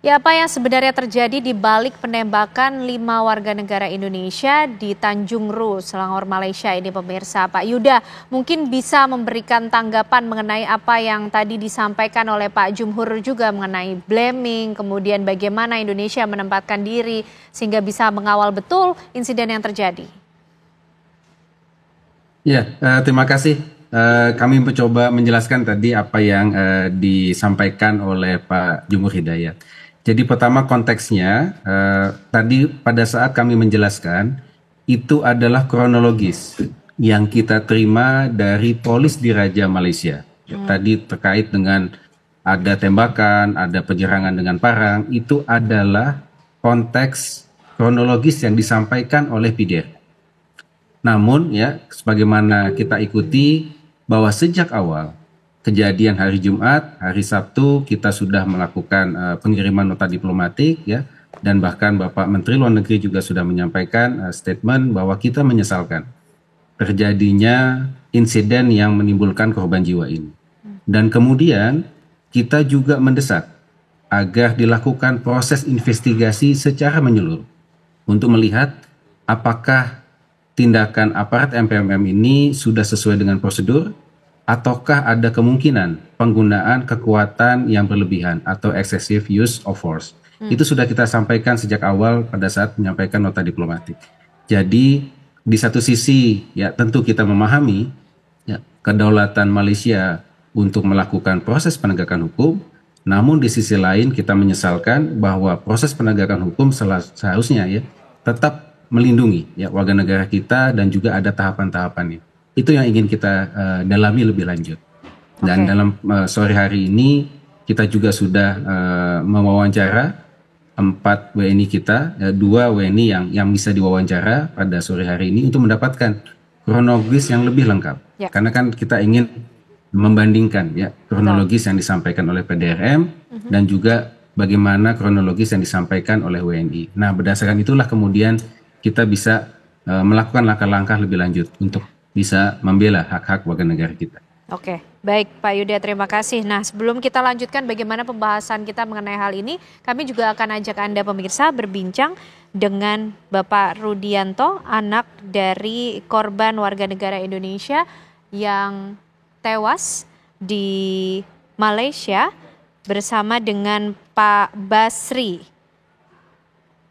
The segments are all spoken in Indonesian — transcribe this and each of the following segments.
Ya, apa yang sebenarnya terjadi di balik penembakan 5 warga negara Indonesia di Tanjung Ru, Selangor, Malaysia ini pemirsa? Pak Yuda, mungkin bisa memberikan tanggapan mengenai apa yang tadi disampaikan oleh Pak Jumhur juga mengenai blaming, kemudian bagaimana Indonesia menempatkan diri sehingga bisa mengawal betul insiden yang terjadi. Ya, terima kasih. Kami mencoba menjelaskan tadi apa yang disampaikan oleh Pak Jumhur Hidayat. Jadi pertama konteksnya, tadi pada saat kami menjelaskan, itu adalah kronologis yang kita terima dari Polis Diraja Malaysia. Ya, tadi terkait dengan ada tembakan, ada penyerangan dengan parang, itu adalah konteks kronologis yang disampaikan oleh PDR. Namun ya, sebagaimana kita ikuti bahwa sejak awal kejadian hari Jumat, hari Sabtu kita sudah melakukan pengiriman nota diplomatik ya, dan bahkan Bapak Menteri Luar Negeri juga sudah menyampaikan statement bahwa kita menyesalkan terjadinya insiden yang menimbulkan korban jiwa ini. Dan kemudian kita juga mendesak agar dilakukan proses investigasi secara menyeluruh untuk melihat apakah tindakan aparat MPMM ini sudah sesuai dengan prosedur ataukah ada kemungkinan penggunaan kekuatan yang berlebihan atau excessive use of force. Itu sudah kita sampaikan sejak awal pada saat menyampaikan nota diplomatik. Jadi di satu sisi ya tentu kita memahami ya, kedaulatan Malaysia untuk melakukan proses penegakan hukum, namun di sisi lain kita menyesalkan bahwa proses penegakan hukum seharusnya ya tetap melindungi ya warga negara kita dan juga ada tahapan-tahapannya. Itu yang ingin kita dalami lebih lanjut. Dan dalam sore hari ini kita juga sudah mewawancara 4 WNI kita, 2 WNI yang bisa diwawancara pada sore hari ini untuk mendapatkan kronologis yang lebih lengkap. Ya. Karena kan kita ingin membandingkan ya kronologis yang disampaikan oleh PDRM dan juga bagaimana kronologis yang disampaikan oleh WNI. Nah, berdasarkan itulah kemudian kita bisa melakukan langkah-langkah lebih lanjut untuk bisa membela hak-hak warga negara kita. Oke, baik Pak Yuda, terima kasih. Nah, sebelum kita lanjutkan bagaimana pembahasan kita mengenai hal ini, kami juga akan ajak Anda pemirsa berbincang dengan Bapak Rudianto, anak dari korban warga negara Indonesia yang tewas di Malaysia bersama dengan Pak Basri.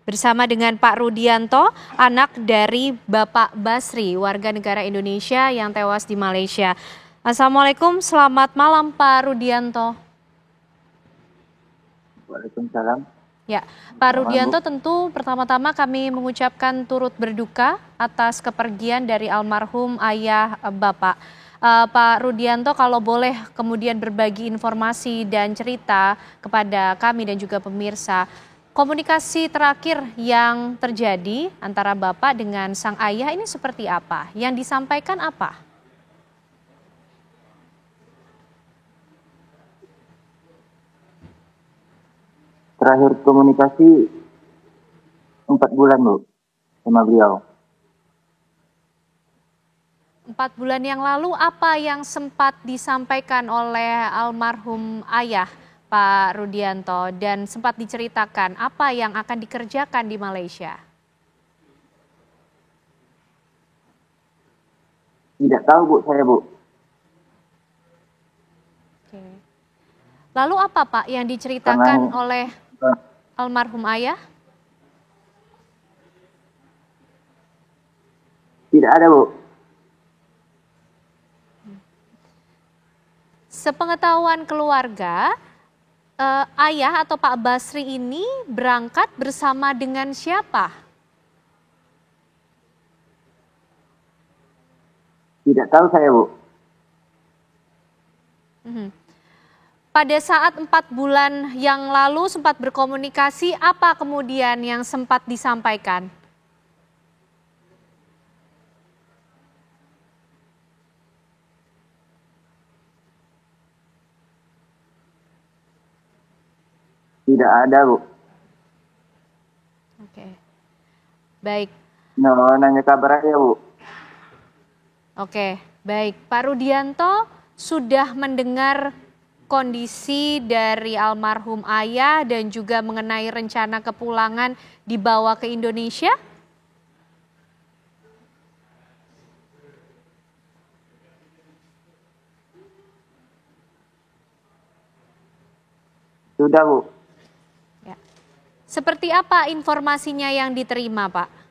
Bersama dengan Pak Rudianto, anak dari Bapak Basri, warga negara Indonesia yang tewas di Malaysia. Assalamualaikum, selamat malam Pak Rudianto. Waalaikumsalam. Ya, Pak Rudianto, tentu pertama-tama kami mengucapkan turut berduka atas kepergian dari almarhum ayah Bapak. Pak Rudianto, kalau boleh kemudian berbagi informasi dan cerita kepada kami dan juga pemirsa, komunikasi terakhir yang terjadi antara Bapak dengan sang ayah ini seperti apa? Yang disampaikan apa? Terakhir komunikasi 4 bulan, Bu, sama beliau. 4 bulan yang lalu apa yang sempat disampaikan oleh almarhum ayah Pak Rudianto dan sempat diceritakan apa yang akan dikerjakan di Malaysia? Tidak tahu, Bu, saya, Bu. Oke. Lalu apa Pak yang diceritakan oleh almarhum ayah? Tidak ada, Bu. Sepengetahuan keluarga, ayah atau Pak Basri ini berangkat bersama dengan siapa? Tidak tahu saya, Bu. Pada saat 4 bulan yang lalu sempat berkomunikasi, apa kemudian yang sempat disampaikan? Tidak ada, Bu. Oke, baik. No, nanya kabar aja, Bu. Oke, baik. Pak Rudianto sudah mendengar kondisi dari almarhum ayah dan juga mengenai rencana kepulangan dibawa ke Indonesia? Sudah, Bu. Ya. Seperti apa informasinya yang diterima, Pak?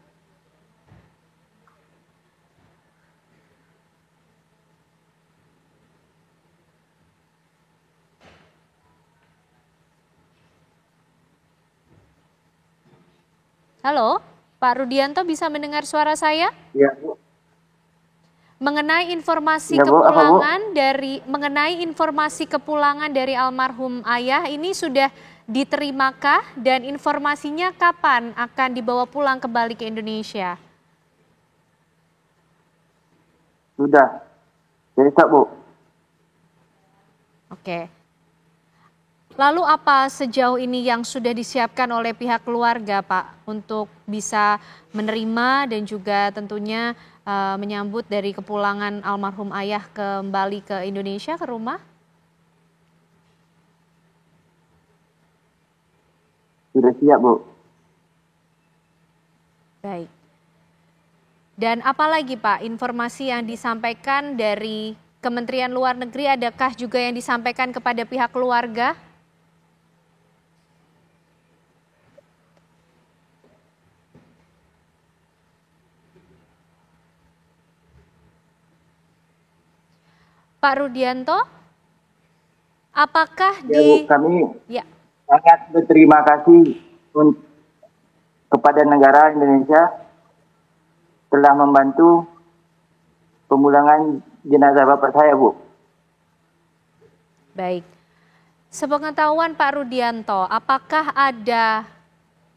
Halo, Pak Rudianto bisa mendengar suara saya? Ya, Bu. Mengenai informasi Ya, Bu. Apa, Bu? kepulangan dari almarhum ayah ini sudah diterimakah dan informasinya kapan akan dibawa pulang kembali ke Indonesia? Sudah. Besok, Bu. Oke. Lalu apa sejauh ini yang sudah disiapkan oleh pihak keluarga, Pak, untuk bisa menerima dan juga tentunya menyambut dari kepulangan almarhum ayah kembali ke Indonesia, ke rumah? Sudah siap, Bu. Baik. Dan apalagi Pak informasi yang disampaikan dari Kementerian Luar Negeri, adakah juga yang disampaikan kepada pihak keluarga? Pak Rudianto, apakah Ya, Bu. Kami ya, sangat berterima kasih kepada negara Indonesia telah membantu pemulangan jenazah bapak saya, Bu. baik. Sepengetahuan Pak Rudianto, apakah ada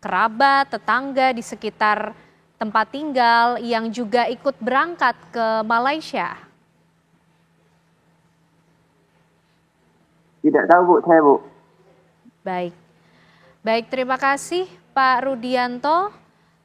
kerabat, tetangga di sekitar tempat tinggal yang juga ikut berangkat ke Malaysia? Tidak tahu, Bu, saya, Bu. Baik. Baik, terima kasih Pak Rudianto.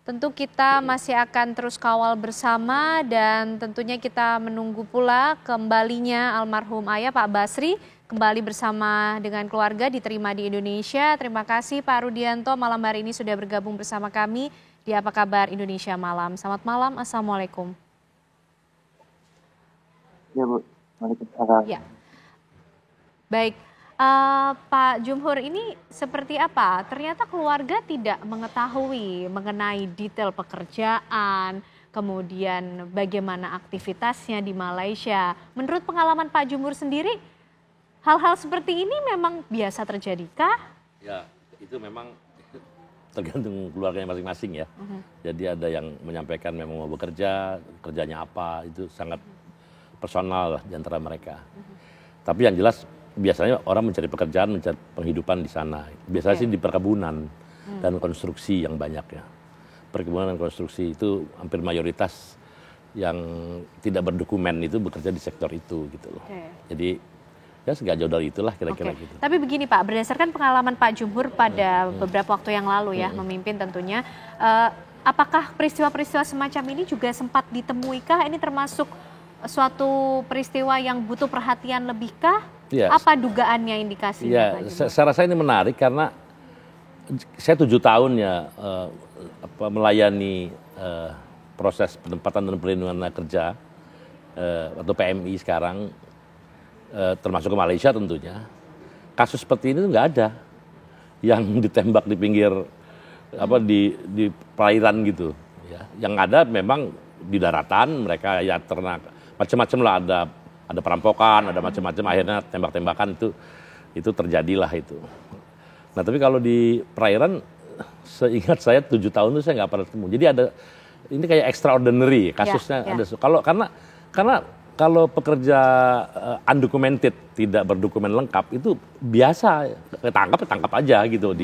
Tentu kita masih akan terus kawal bersama dan tentunya kita menunggu pula kembalinya almarhum ayah Pak Basri kembali bersama dengan keluarga diterima di Indonesia. Terima kasih Pak Rudianto malam hari ini sudah bergabung bersama kami di Apa Kabar Indonesia Malam. Selamat malam, Assalamualaikum. Ya, Bu. Waalaikumsalam. Ya. Baik. Pak Jumhur, ini seperti apa? Ternyata keluarga tidak mengetahui mengenai detail pekerjaan, kemudian bagaimana aktivitasnya di Malaysia. Menurut pengalaman Pak Jumhur sendiri, hal-hal seperti ini memang biasa terjadikah? Ya, itu memang tergantung keluarganya masing-masing ya. Jadi ada yang menyampaikan memang mau bekerja, kerjanya apa, itu sangat personal lah di antara mereka. Tapi yang jelas biasanya orang mencari pekerjaan, mencari penghidupan di sana. Biasanya sih di perkebunan dan konstruksi yang banyak ya. Perkebunan dan konstruksi itu hampir mayoritas yang tidak berdokumen itu bekerja di sektor itu gitu loh. Jadi ya nggak jauh dari itulah kira-kira gitu. Tapi begini Pak, berdasarkan pengalaman Pak Jumhur pada beberapa waktu yang lalu ya, memimpin tentunya, apakah peristiwa-peristiwa semacam ini juga sempat ditemuikah? Ini termasuk suatu peristiwa yang butuh perhatian lebihkah? Ya, apa dugaannya, indikasinya? Ya, Pak Jumhur? saya rasa ini menarik karena saya 7 tahun ya melayani proses penempatan dan perlindungan kerja atau PMI sekarang, termasuk ke Malaysia tentunya. Kasus seperti ini tuh nggak ada yang ditembak di pinggir di perairan gitu. Ya. Yang ada memang di daratan mereka ya ternak macam-macam lah, ada perampokan, ada macam-macam, akhirnya tembak-tembakan itu terjadilah itu. Nah tapi kalau di perairan, seingat saya 7 tahun itu saya nggak pernah ketemu. Jadi ini kayak extraordinary kasusnya. Ya. Ada karena kalau pekerja undocumented, tidak berdokumen lengkap itu biasa, ketangkap aja gitu,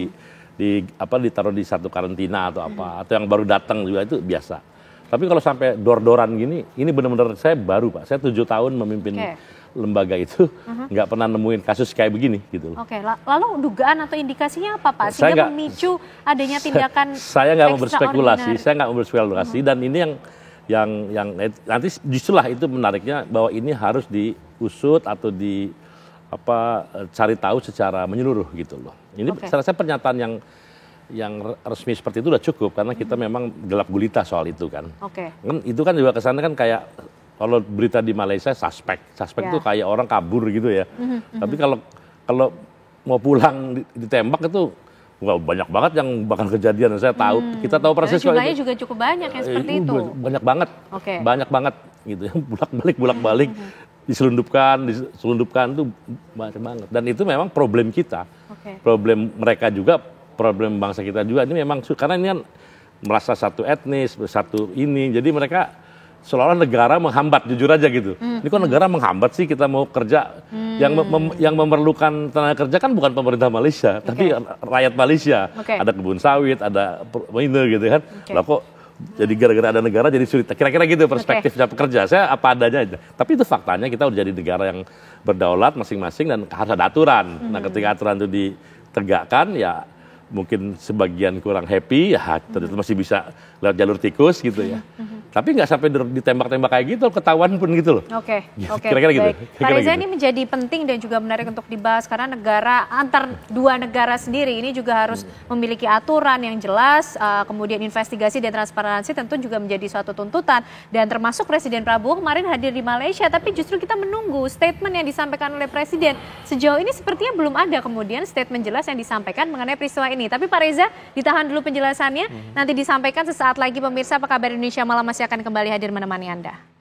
ditaruh di satu karantina atau apa, atau yang baru datang juga itu biasa. Tapi kalau sampai dor-doran gini, ini benar-benar saya baru Pak. Saya 7 tahun memimpin lembaga itu, nggak pernah nemuin kasus kayak begini gitu. Oke, lalu dugaan atau indikasinya apa Pak? Sehingga memicu adanya tindakan saya nggak mau berspekulasi, dan ini yang nanti justrulah itu menariknya bahwa ini harus diusut atau cari tahu secara menyeluruh gitu loh. Ini saya rasa pernyataan yang resmi seperti itu udah cukup karena kita memang gelap gulita soal itu kan. Kan itu kan juga kesannya kan kayak kalau berita di Malaysia suspek itu kayak orang kabur gitu ya. Tapi kalau mau pulang ditembak itu banyak banget yang bakal kejadian. Saya tahu, kita tahu persis kok. Jumlahnya juga cukup banyak yang seperti itu. Banyak banget gitu ya. Bolak-balik diselundupkan tuh banyak banget. Dan itu memang problem kita, problem mereka juga, problem bangsa kita juga. Ini memang karena ini kan merasa satu etnis, satu ini, jadi mereka seolah-olah negara menghambat, jujur aja gitu. Ini kok negara menghambat sih kita mau kerja. Yang memerlukan tenaga kerja kan bukan pemerintah Malaysia, tapi rakyat Malaysia. Ada kebun sawit, ada miner gitu kan. Lah kok jadi gara-gara ada negara jadi sulit. Kira-kira gitu perspektifnya pekerja. Saya apa adanya aja. Tapi itu faktanya kita udah jadi negara yang berdaulat masing-masing dan harus ada aturan. Nah ketika aturan itu ditegakkan ya mungkin sebagian kurang happy ya ternyata masih bisa lewat jalur tikus gitu ya. Tapi nggak sampai ditembak-tembak kayak gitu, ketahuan pun gitu loh. Kira-kira gitu. Pak Reza, ini menjadi penting dan juga menarik untuk dibahas karena negara antar dua negara sendiri ini juga harus memiliki aturan yang jelas, kemudian investigasi dan transparansi tentu juga menjadi suatu tuntutan. Dan termasuk Presiden Prabowo kemarin hadir di Malaysia, tapi justru kita menunggu statement yang disampaikan oleh Presiden. Sejauh ini sepertinya belum ada kemudian statement jelas yang disampaikan mengenai peristiwa ini. Tapi Pak Reza, ditahan dulu penjelasannya, nanti disampaikan sesaat lagi pemirsa. Apa kabar Indonesia Malam masih akan kembali hadir menemani Anda.